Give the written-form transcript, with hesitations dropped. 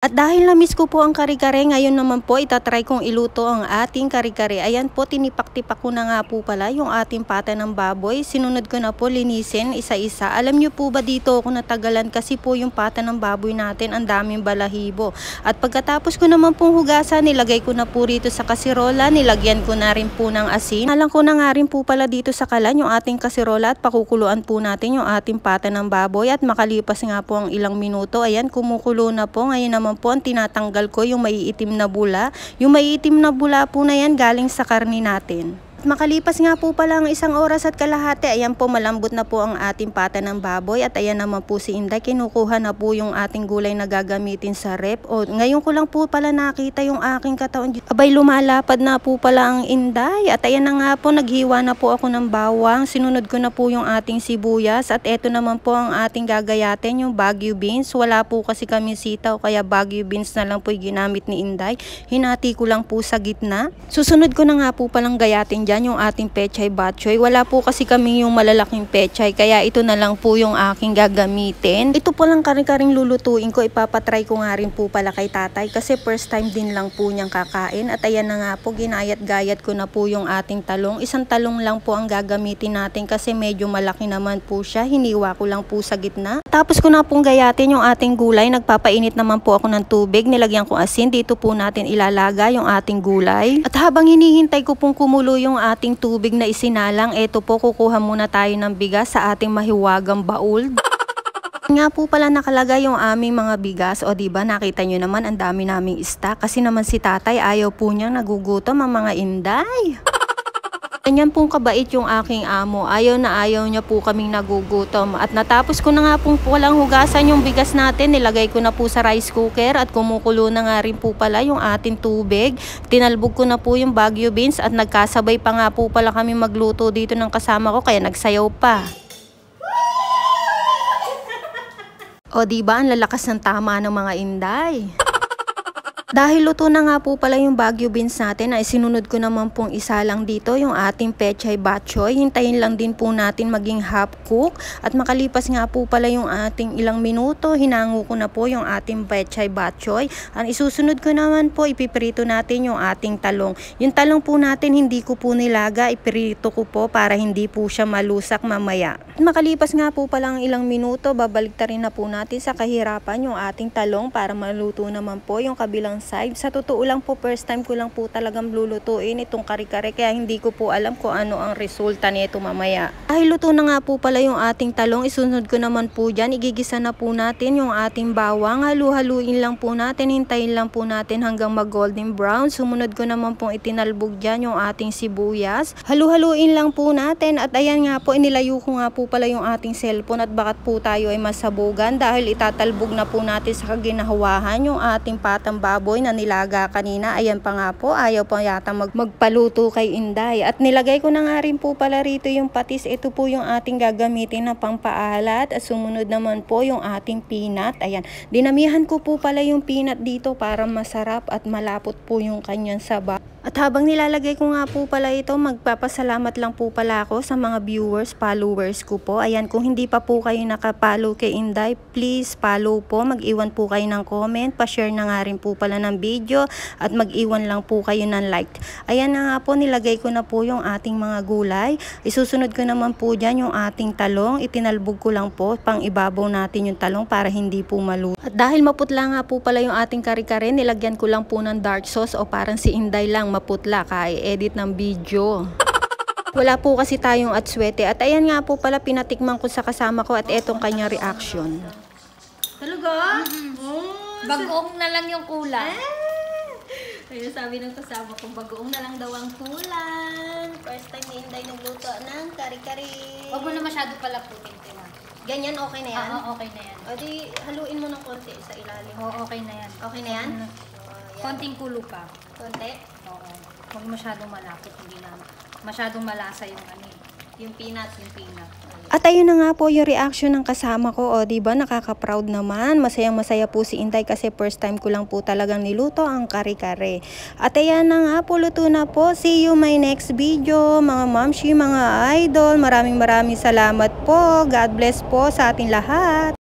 At dahil na-miss ko po ang kare-kare, ngayon naman po itatry kong iluto ang ating kare-kare. Ayan po, tinipak-tipak ko na nga po pala yung ating pata ng baboy. Sinunod ko na po linisin isa-isa. Alam nyo po ba dito ako natagalan kasi po yung pata ng baboy natin ang daming balahibo. At pagkatapos ko naman pong hugasan, nilagay ko na po rito sa kasirola. Nilagyan ko na rin po ng asin. Alam ko na nga rin po pala dito sa kalan yung ating kasirola at pakukuluan po natin yung ating pata ng baboy. At makalipas nga po ang ilang minuto, ayan, kumukulo na po. Ngayon naman po ang tinatanggal ko yung maiitim na bula. Yung maiitim na bula po na yan galing sa karni natin. Makalipas nga po pala ang 1 oras at kalahati, ayan po malambot na po ang ating pata ng baboy at ayan naman po si Inday, kinukuha na po yung ating gulay na gagamitin sa rep. O, ngayon ko lang po pala nakita yung aking katawan. Abay, lumalapad na po pala ang Inday at ayan na nga po, naghiwa na po ako ng bawang, sinunod ko na po yung ating sibuyas at eto naman po ang ating gagayatin, yung Baguio beans. Wala po kasi kami sitaw kaya Baguio beans na lang po yung ginamit ni Inday. Hinati ko lang po sa gitna. Susunod ko na nga po palang gayatin dyan yung ating pechay batchoy. Wala po kasi kami yung malalaking pechay kaya ito na lang po yung aking gagamitin. Ito po lang kare-karing lulutuin ko. Ipapatry ko nga rin po pala kay tatay kasi first time din lang po niyang kakain. At ayan na nga po, ginayat-gayat ko na po yung ating talong. Isang talong lang po ang gagamitin natin kasi medyo malaki naman po siya. Hiniwa ko lang po sa gitna. Tapos ko na pong gayatin yung ating gulay. Nagpapainit naman po ako ng tubig. Nilagyan ko asin. Dito po natin ilalaga yung ating gulay. At habang hinihintay ko pong kumulo yung ating tubig na isinalang, eto po, kukuha muna tayo ng bigas sa ating mahiwagang baul. Nga po pala nakalagay yung aming mga bigas. O diba, nakita nyo naman ang dami naming stock. Kasi naman si tatay ayaw po niyang nagugutom ang mga Inday. Ganyan pong kabait yung aking amo. Ayaw na ayaw niya po kaming nagugutom. At natapos ko na nga pong walang hugasan yung bigas natin. Nilagay ko na po sa rice cooker at kumukulo na nga rin po pala yung ating tubig. Tinalbog ko na po yung Baguio beans at nagkasabay pa nga po pala kami magluto dito ng kasama ko kaya nagsayaw pa. O diba, ang lalakas ng tama ng mga Inday. Dahil luto na nga po pala yung Baguio beans natin, ay sinunod ko naman pong isa lang dito yung ating pechay batchoy. Hintayin lang din po natin maging half cook. At makalipas nga po pala yung ating ilang minuto, hinango ko na po yung ating pechay batchoy. Ang isusunod ko naman po, ipiprito natin yung ating talong. Yung talong po natin hindi ko po nilaga, iprito ko po para hindi po siya malusak mamaya. At makalipas nga po pala ang ilang minuto, babalik ta rin na po natin sa kahirapan yung ating talong para maluto naman po yung kabilang side. Sa totoo lang po, first time ko lang po talagang lulutuin itong kare-kare kaya hindi ko po alam kung ano ang resulta nito mamaya. Dahil luto na nga po pala yung ating talong, isunod ko naman po dyan, igigisa na po natin yung ating bawang. Halu-haluin lang po natin, hintayin lang po natin hanggang mag golden brown. Sumunod ko naman pong itinalbog dyan yung ating sibuyas. Halu-haluin lang po natin at ayan nga po, inilayo ko nga po pala yung ating cellphone at bakat po tayo ay masabugan dahil itatalbog na po natin sa kaginahawahan yung ating patang baboy na nilaga kanina. Ayan pa nga po, ayaw pa yata magpaluto kay Inday. At nilagay ko na nga rin po pala rito yung patis. Ito po yung ating gagamitin na pampaalat. At sumunod naman po yung ating peanut. Ayan, dinamihan ko po pala yung peanut dito para masarap at malapot po yung kanyang saba. At habang nilalagay ko nga po pala ito, magpapasalamat lang po pala ako sa mga viewers, followers ko po. Ayan, kung hindi pa po kayo nakapollow kay Inday, please follow po. Mag-iwan po kayo ng comment, pa-share na nga rin po pala ng video at mag-iwan lang po kayo ng like. Ayan na nga po, nilagay ko na po yung ating mga gulay. Isusunod ko naman po dyan yung ating talong. Itinalbog ko lang po, pang ibabaw natin yung talong para hindi po maluto. At dahil maputla nga po pala yung ating kare-kare, nilagyan ko lang po ng dark sauce o parang si Inday lang maputla kaya edit ng video. Wala po kasi tayong atswete. At ayan nga po pala, pinatikman ko sa kasama ko at etong kanyang reaction. Talaga? Bagoong na lang yung kulay. Ayun, sabi ng kasama ko, bagoong na lang daw ang kulang. First time ni Inday nagluto ng kare-kare. Huwag mo na masyado palaputin, Tina. Ganyan, okay na yan? Oo, okay na yan. O di, haluin mo ng konti sa ilalim. Oo, okay na yan. Okay na yan? Konting kulo pa. Konti? Oo. Huwag masyadong malapot, hindi na masyadong malasa yung Yung peanut. At ayun na nga po yung reaction ng kasama ko. O diba, nakaka-proud naman. Masayang-masaya po si Inday kasi first time ko lang po talagang niluto ang kare-kare. At ayan na nga po, luto na po. See you my next video, mga mamshi, mga idol. Maraming salamat po. God bless po sa ating lahat.